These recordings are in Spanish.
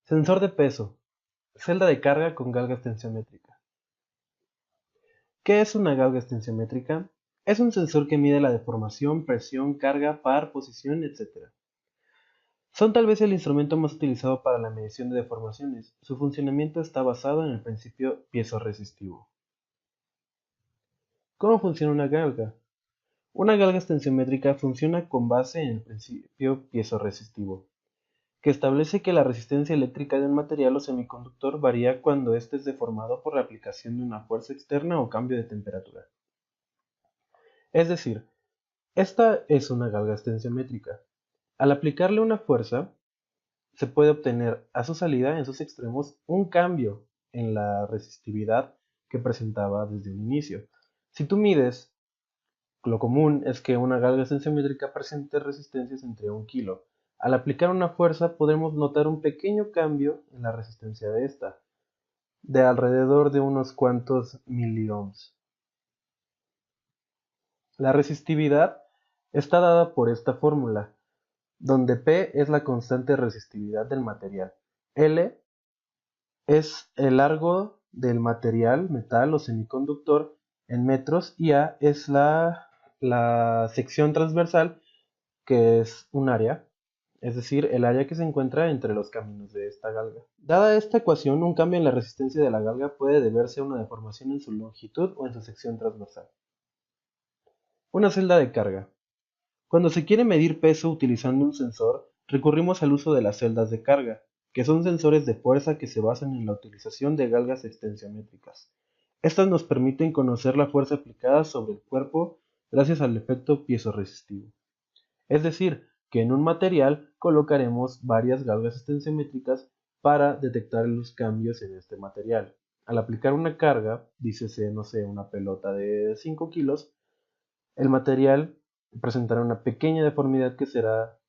Sensor de peso. Celda de carga con galga tensiométrica. ¿Qué es una galga tensiométrica? Es un sensor que mide la deformación, presión, carga, par, posición, etc. Son tal vez el instrumento más utilizado para la medición de deformaciones. Su funcionamiento está basado en el principio piezoresistivo. ¿Cómo funciona una galga? Una galga tensiométrica funciona con base en el principio piezoresistivo, que establece que la resistencia eléctrica de un material o semiconductor varía cuando éste es deformado por la aplicación de una fuerza externa o cambio de temperatura. Es decir, esta es una galga tensiométrica. Al aplicarle una fuerza, se puede obtener a su salida en sus extremos un cambio en la resistividad que presentaba desde un inicio. Si tú mides, lo común es que una galga tensiométrica presente resistencias entre 1 kilo. Al aplicar una fuerza podremos notar un pequeño cambio en la resistencia de esta, de alrededor de unos cuantos miliohms. La resistividad está dada por esta fórmula, donde P es la constante de resistividad del material, L es el largo del material, metal o semiconductor en metros y A es la sección transversal, que es un área, es decir, el área que se encuentra entre los caminos de esta galga. Dada esta ecuación, un cambio en la resistencia de la galga puede deberse a una deformación en su longitud o en su sección transversal. Una celda de carga. Cuando se quiere medir peso utilizando un sensor, recurrimos al uso de las celdas de carga, que son sensores de fuerza que se basan en la utilización de galgas tensiométricas. Estas nos permiten conocer la fuerza aplicada sobre el cuerpo gracias al efecto piezoresistivo. Es decir, que en un material colocaremos varias galgas tensiométricas para detectar los cambios en este material. Al aplicar una carga, dícese, no sé, una pelota de 5 kilos, el material presentará una pequeña deformidad que será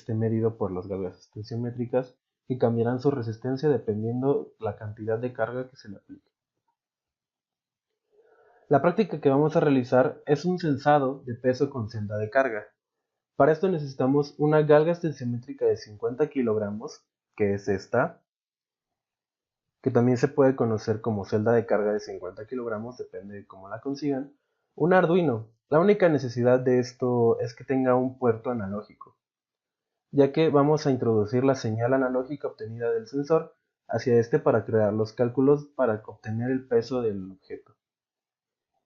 medido por las galgas tensiométricas, que cambiarán su resistencia dependiendo la cantidad de carga que se le aplique. La práctica que vamos a realizar es un sensado de peso con celda de carga. Para esto necesitamos una galga tensiométrica de 50 kilogramos, que es esta, que también se puede conocer como celda de carga de 50 kilogramos, depende de cómo la consigan. Un Arduino. La única necesidad de esto es que tenga un puerto analógico, ya que vamos a introducir la señal analógica obtenida del sensor hacia este para crear los cálculos para obtener el peso del objeto.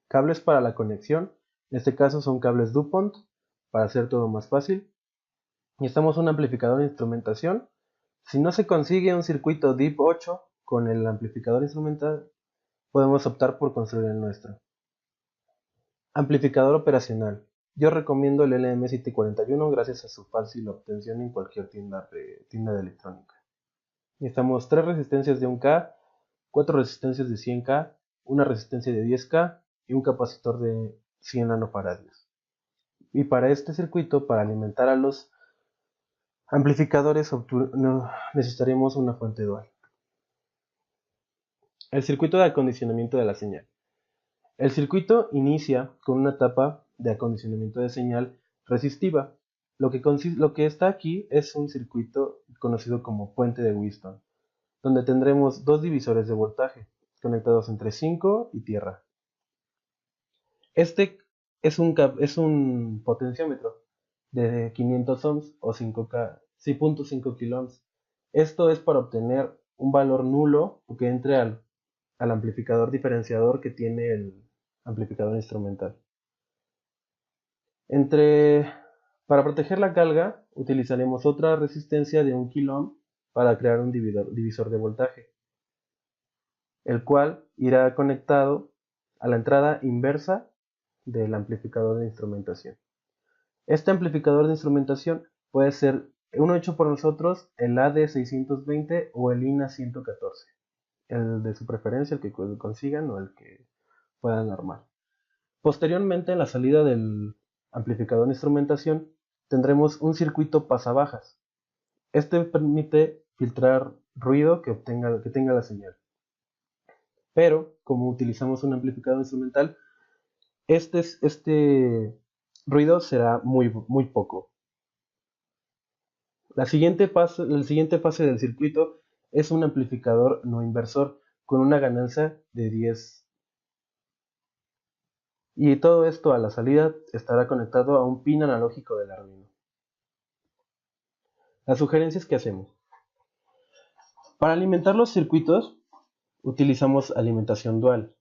Cables para la conexión, en este caso son cables DuPont, para hacer todo más fácil. Necesitamos un amplificador de instrumentación. Si no se consigue un circuito DIP8 con el amplificador instrumental, podemos optar por construir el nuestro. Amplificador operacional. Yo recomiendo el LM741 gracias a su fácil obtención en cualquier tienda de electrónica. Necesitamos 3 resistencias de 1K, 4 resistencias de 100K, una resistencia de 10K y un capacitor de 100 nanofaradios. Y para este circuito, para alimentar a los amplificadores, necesitaremos una fuente dual. El circuito de acondicionamiento de la señal. El circuito inicia con una etapa de acondicionamiento de señal resistiva. Lo que está aquí es un circuito conocido como puente de Wheatstone, donde tendremos 2 divisores de voltaje conectados entre 5 y tierra. Este es un potenciómetro de 500 ohms o 5.5 kiloohms. Esto es para obtener un valor nulo que entre al amplificador diferenciador que tiene el amplificador instrumental. Para proteger la galga utilizaremos otra resistencia de 1 kiloohm para crear un divisor de voltaje, el cual irá conectado a la entrada inversa del amplificador de instrumentación. Este amplificador de instrumentación puede ser uno hecho por nosotros, el AD620 o el INA114, el de su preferencia, el que consigan o el que puedan armar. Posteriormente, en la salida del amplificador de instrumentación, tendremos un circuito pasabajas. Este permite filtrar ruido que tenga la señal. Pero, como utilizamos un amplificador instrumental, este ruido será muy poco. La siguiente fase del circuito es un amplificador no inversor con una ganancia de 10. Y todo esto a la salida estará conectado a un pin analógico del Arduino. Las sugerencias que hacemos. Para alimentar los circuitos utilizamos alimentación dual,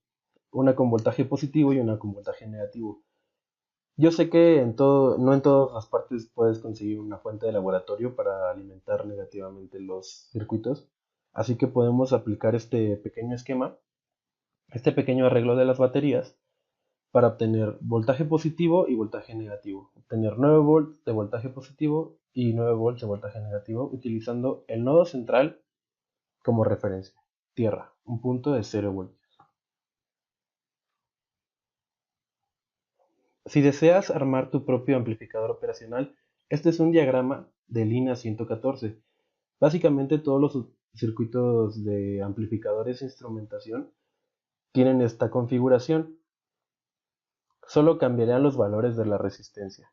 una con voltaje positivo y una con voltaje negativo. Yo sé que no en todas las partes puedes conseguir una fuente de laboratorio para alimentar negativamente los circuitos, así que podemos aplicar este pequeño esquema, este pequeño arreglo de las baterías para obtener voltaje positivo y voltaje negativo, obtener 9 volts de voltaje positivo y 9 volts de voltaje negativo utilizando el nodo central como referencia, tierra, un punto de 0 voltios. Si deseas armar tu propio amplificador operacional, este es un diagrama de línea 114. Básicamente todos los circuitos de amplificadores e instrumentación tienen esta configuración, solo cambiarán los valores de la resistencia.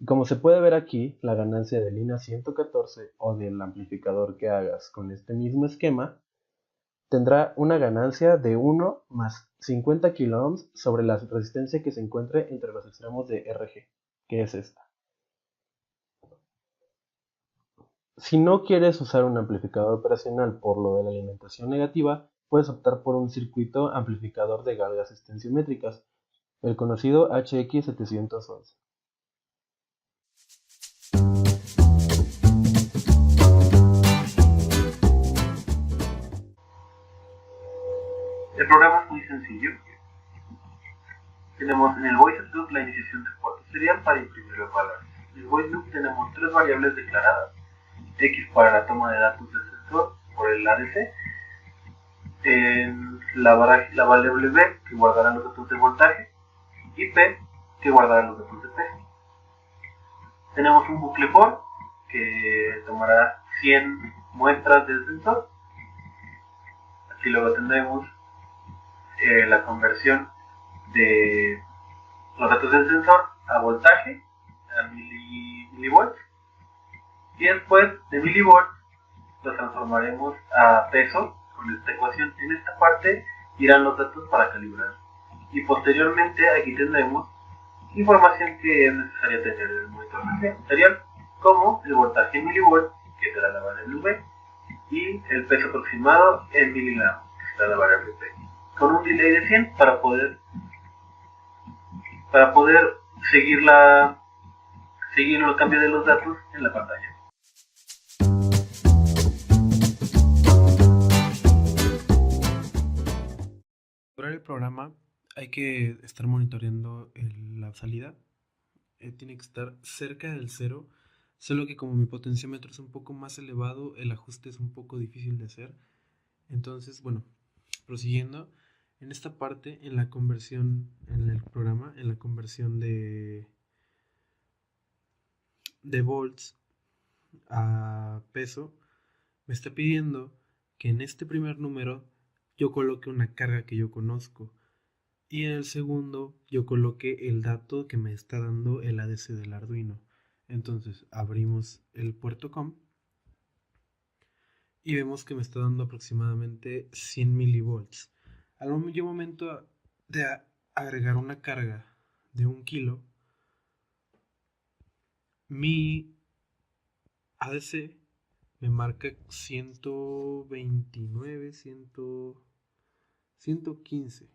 Como se puede ver aquí, la ganancia de línea 114 o del amplificador que hagas con este mismo esquema tendrá una ganancia de 1 más 50 kiloohms sobre la resistencia que se encuentre entre los extremos de RG, que es esta. Si no quieres usar un amplificador operacional por lo de la alimentación negativa, puedes optar por un circuito amplificador de galgas extensiométricas, el conocido HX711. El programa es muy sencillo. Tenemos en el voice loop la iniciación de puerto serial para imprimir los valores. En el voice loop tenemos tres variables declaradas: X para la toma de datos del sensor por el ADC, la variable B que guardará los datos de voltaje y P que guardará los datos de P. Tenemos un bucle for que tomará 100 muestras del sensor. Aquí luego tendremos la conversión de los datos del sensor a voltaje, a milivolts, y después de milivolts los transformaremos a peso con esta ecuación. En esta parte irán los datos para calibrar, y posteriormente aquí tendremos información que es necesaria tener en el monitor serial, como el voltaje en milivolts, que será la variable V, y el peso aproximado en miligramos, que será la variable P, con un delay de 100 para poder seguir el cambio de los datos en la pantalla. Para el programa hay que estar monitoreando la salida. Tiene que estar cerca del 0, solo que como mi potenciómetro es un poco más elevado, el ajuste es un poco difícil de hacer. Entonces, bueno, prosiguiendo, en esta parte, en la conversión, en el programa, en la conversión de volts a peso, me está pidiendo que en este primer número yo coloque una carga que yo conozco y en el segundo yo coloque el dato que me está dando el ADC del Arduino. Entonces abrimos el puerto COM y vemos que me está dando aproximadamente 100 milivolts. Al momento de agregar una carga de 1 kilo, mi ADC me marca 129, 115.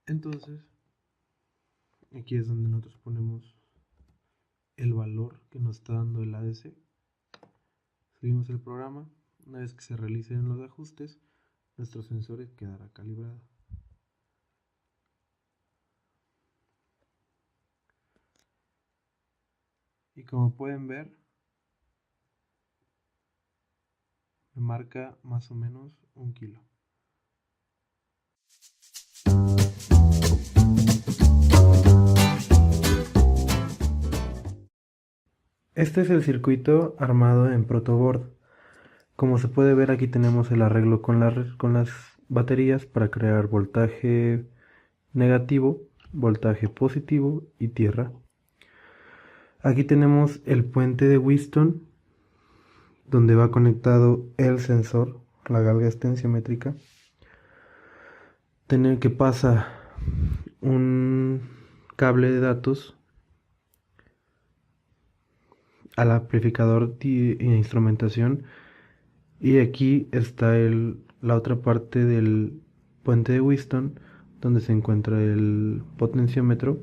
Entonces, aquí es donde nosotros ponemos el valor que nos está dando el ADC. Subimos el programa. Una vez que se realicen los ajustes, nuestro sensor quedará calibrado. Y como pueden ver, me marca más o menos 1 kilo. Este es el circuito armado en protoboard. Como se puede ver, aquí tenemos el arreglo con las baterías para crear voltaje negativo, voltaje positivo y tierra. Aquí tenemos el puente de Wheatstone donde va conectado el sensor, la galga tensiométrica, tener que pasa un cable de datos al amplificador de instrumentación, y aquí está la otra parte del puente de Wheatstone donde se encuentra el potenciómetro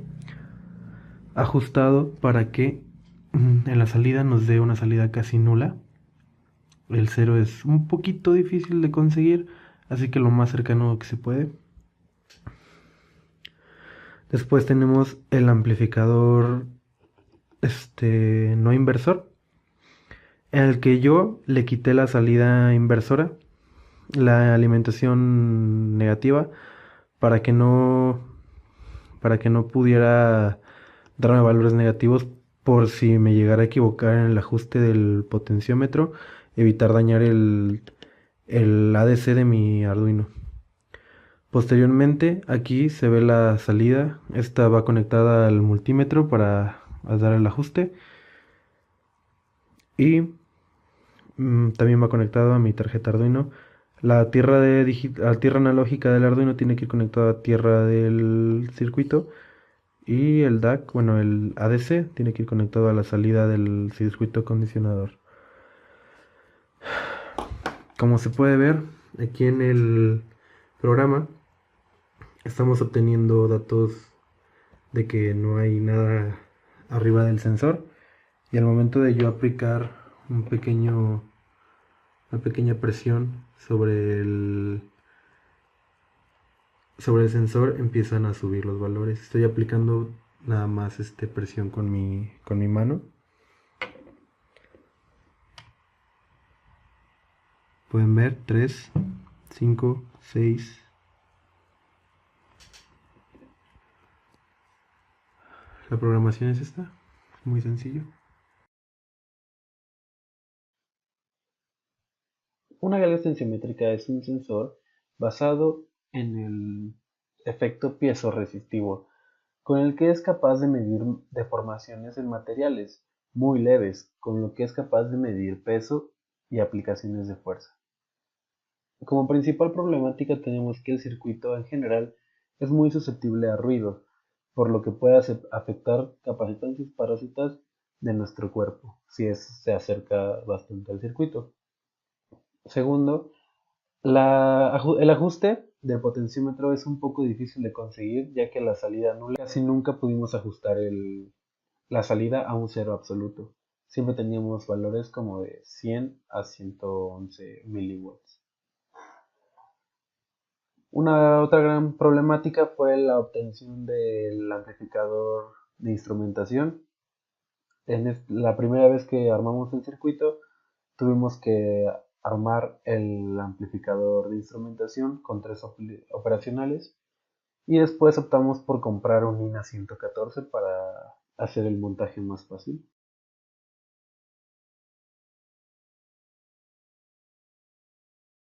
ajustado para que en la salida nos dé una salida casi nula. El cero es un poquito difícil de conseguir, así que lo más cercano que se puede. Después tenemos el amplificador no inversor, en el que yo le quité la salida inversora, la alimentación negativa, para que no pudiera darme valores negativos por si me llegara a equivocar en el ajuste del potenciómetro, evitar dañar el ADC de mi Arduino. Posteriormente, aquí se ve la salida. Esta va conectada al multímetro para dar el ajuste. Y también va conectado a mi tarjeta Arduino. La tierra analógica del Arduino tiene que ir conectada a tierra del circuito. Y el DAC, bueno, el ADC tiene que ir conectado a la salida del circuito condicionador. Como se puede ver aquí en el programa, estamos obteniendo datos de que no hay nada arriba del sensor, y al momento de yo aplicar una pequeña presión sobre el sensor, empiezan a subir los valores. Estoy aplicando nada más presión con mi mano. Pueden ver 3, 5, 6. La programación es esta, muy sencillo. Una galga tensiométrica es un sensor basado en el efecto piezoresistivo, con el que es capaz de medir deformaciones en materiales muy leves, con lo que es capaz de medir peso y aplicaciones de fuerza. Como principal problemática tenemos que el circuito en general es muy susceptible a ruido, por lo que puede afectar capacitantes parásitas de nuestro cuerpo si se acerca bastante al circuito. Segundo, el ajuste del potenciómetro es un poco difícil de conseguir, ya que la salida nula casi nunca pudimos ajustar la salida a un cero absoluto. Siempre teníamos valores como de 100 a 111 miliwatts. Una otra gran problemática fue la obtención del amplificador de instrumentación. La primera vez que armamos el circuito, tuvimos que armar el amplificador de instrumentación con 3 operacionales, y después optamos por comprar un INA 114 para hacer el montaje más fácil.